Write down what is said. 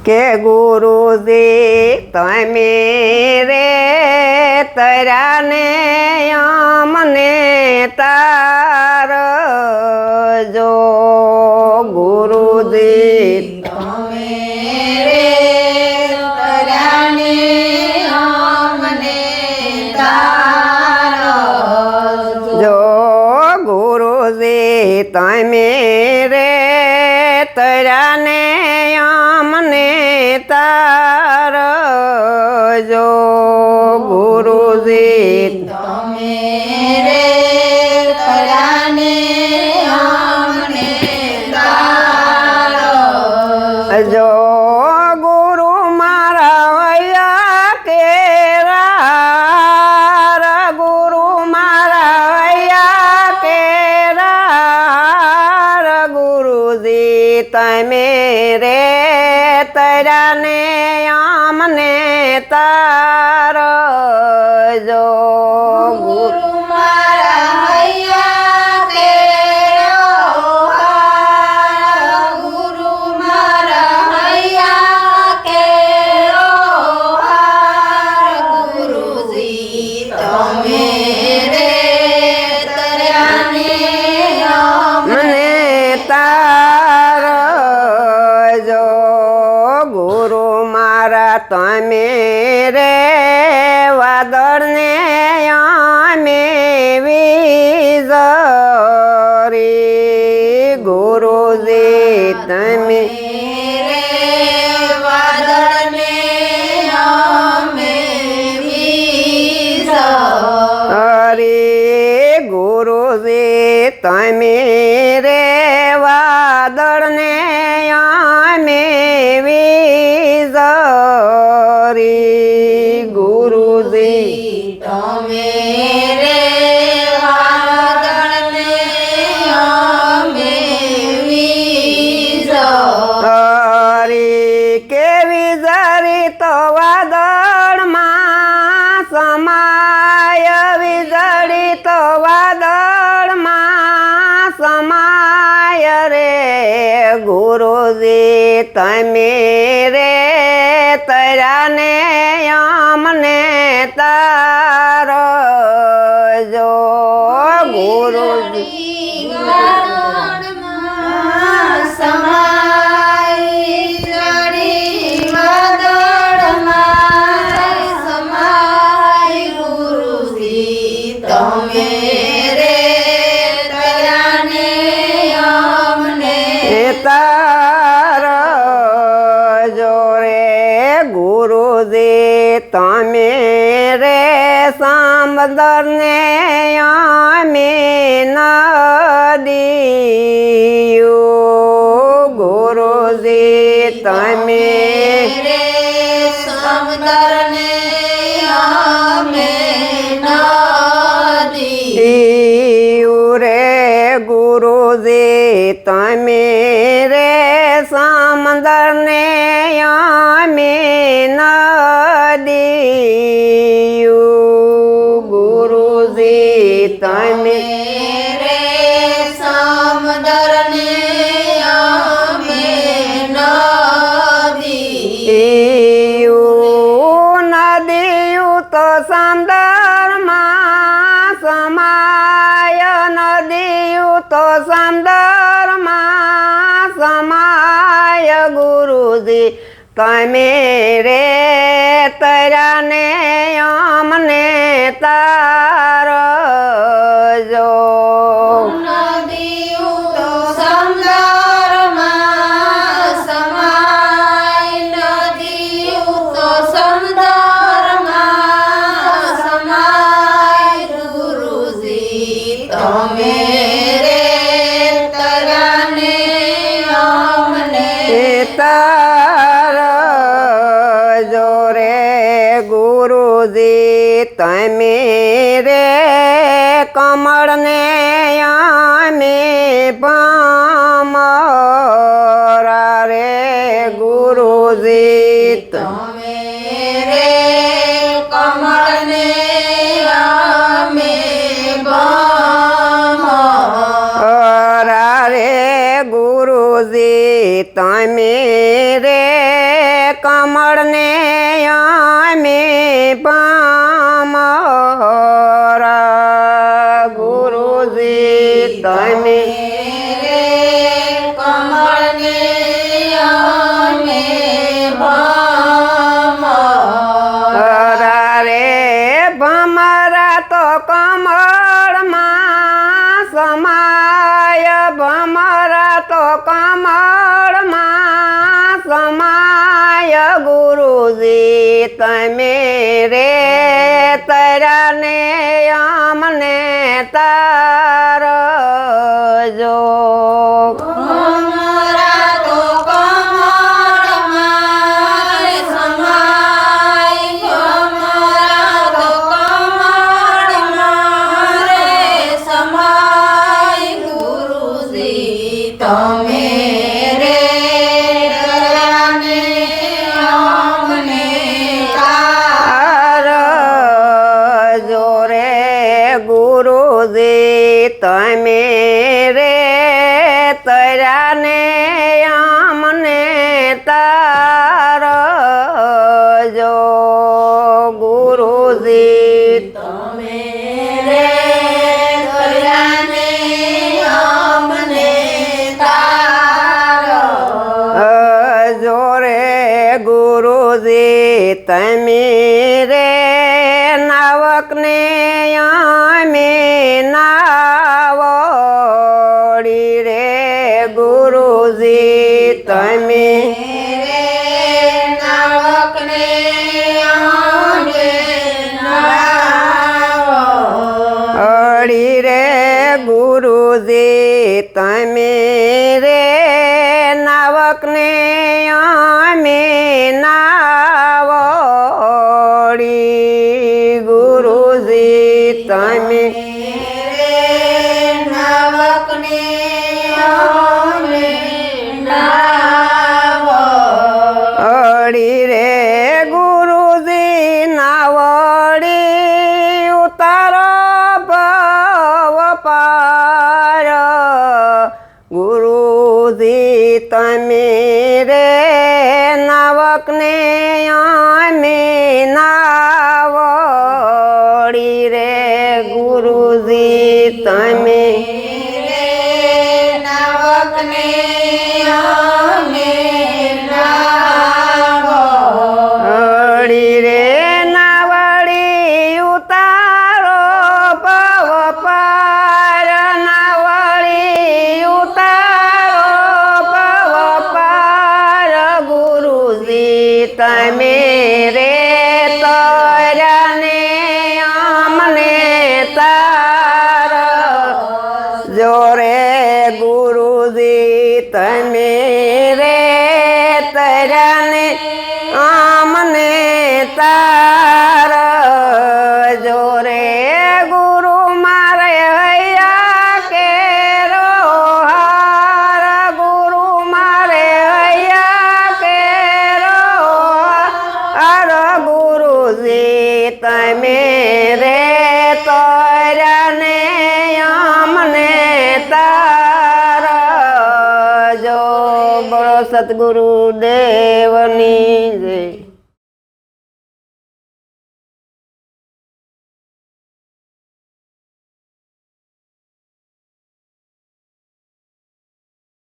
કે ગુરુજી તમે રે તર્યા ને અમને તારજો ગુરુજી તમે રે તર્યા ને અમને તારજો જો ગુરુજી તમે રે તર્યા ને અમને તારજો ગુરુજી તમે રે તર્યા ને અમને તારજો જો ગુરુ મારા વૈયા કેરા ગુરુ મારા વૈયા કેરા ગુરુજી તમે રે તર્યા ને અમને તારજો ગુરુ મારા હૈયા કેરો હાર ગુરુ મારા હૈયા કેરો હાર ગુરુજી તમે રે તર્યા ને મને તારજો ગુરુ મારા તમે રે વાદળને અમે વીજળી ગુરુજી તમે રે વાદળને અમે હરે ગુરુજી તમે રે વાદળને અમે વીજળી ગુરુજી તમે રે વાદળને અમે હરી કેવી જરી તો વાદળમાં સમાય વીજળી તો વાદળમાં સમાય રે ગુરુજી તમે રે તર્યા ને અમને તારજો ગુરુજી તમે રે તર્યા ને અમને તારજો રે ગુરુજી તમે રે સમંદરને અમે નદીઓ ગુરુજી તમે રે સમંદરને અમે નદી રે ગુરુજી તમે રે સમંદરને અમે નદીઓ ગુરુજી તમે રે સમંદરને અમે નદી નદીઓ તો સમંદરમાં સમાય નદીઓ તો સમંદરમાં સમાય ગુરુજી તમે રે તર્યા ને અમને તારજો નદીઓ તો સમંદરમાં સમાય નદીઓ તો સમંદરમાં સમાય ગુરુજી તમે રે તર્યા ને અમને તારજો રે ગુરુજી તમે રે કમળને અમે પામરા રે ગુરુજી તમે રે કમળને અમે રે ગુરુજી તમે રે ભમરા તો કમળમાં સમાય ભમરા તો કમળમાં સમાય ગુરુજી તમે રે તરાને અમને તારજો ભમરા તો કમળમાં સમાય ભમરા તો કમળમાં રે સમાય ગુરુજી તમે રે દયાને અમને તારજો રે ગુરુજી તમે રે તરાને અમને તારજો ગુરુજી તમે રે દયાને અમને તારો જોરે ગુરુજી તમે રે નાવકને અમે નાવડી રે ગુરુજી તમે નાવકને અમે નાવો અડી રે ગુરુજી તમે રે નાવકને અમે નાવડી ગુરુજી તમે નાવકને અમે નાવો અડી રે ગુરુજી નાવડી ઉતારો ભવ પાર ગુરુજી તમે રે નાવકને અમે નાવડી રે ગુરુજી તમે નાવકને અમે નાવો અડી રે નાવડી ઉતારો ભવ પાર નાવડી ઉતારો ભવ પાર ગુરુજી તમે રે તરાને અમને તાર જોરે ગુરુજી તમે રે તરાને અમને તાર જોરે ગુરુ મારે હૈયા કેરો હાર ગુરુ મારે હૈયા કેરો હાર ગુરુજી તમે રે તરાને અમને તાર જો બોલો સદગુરુ દેવની જય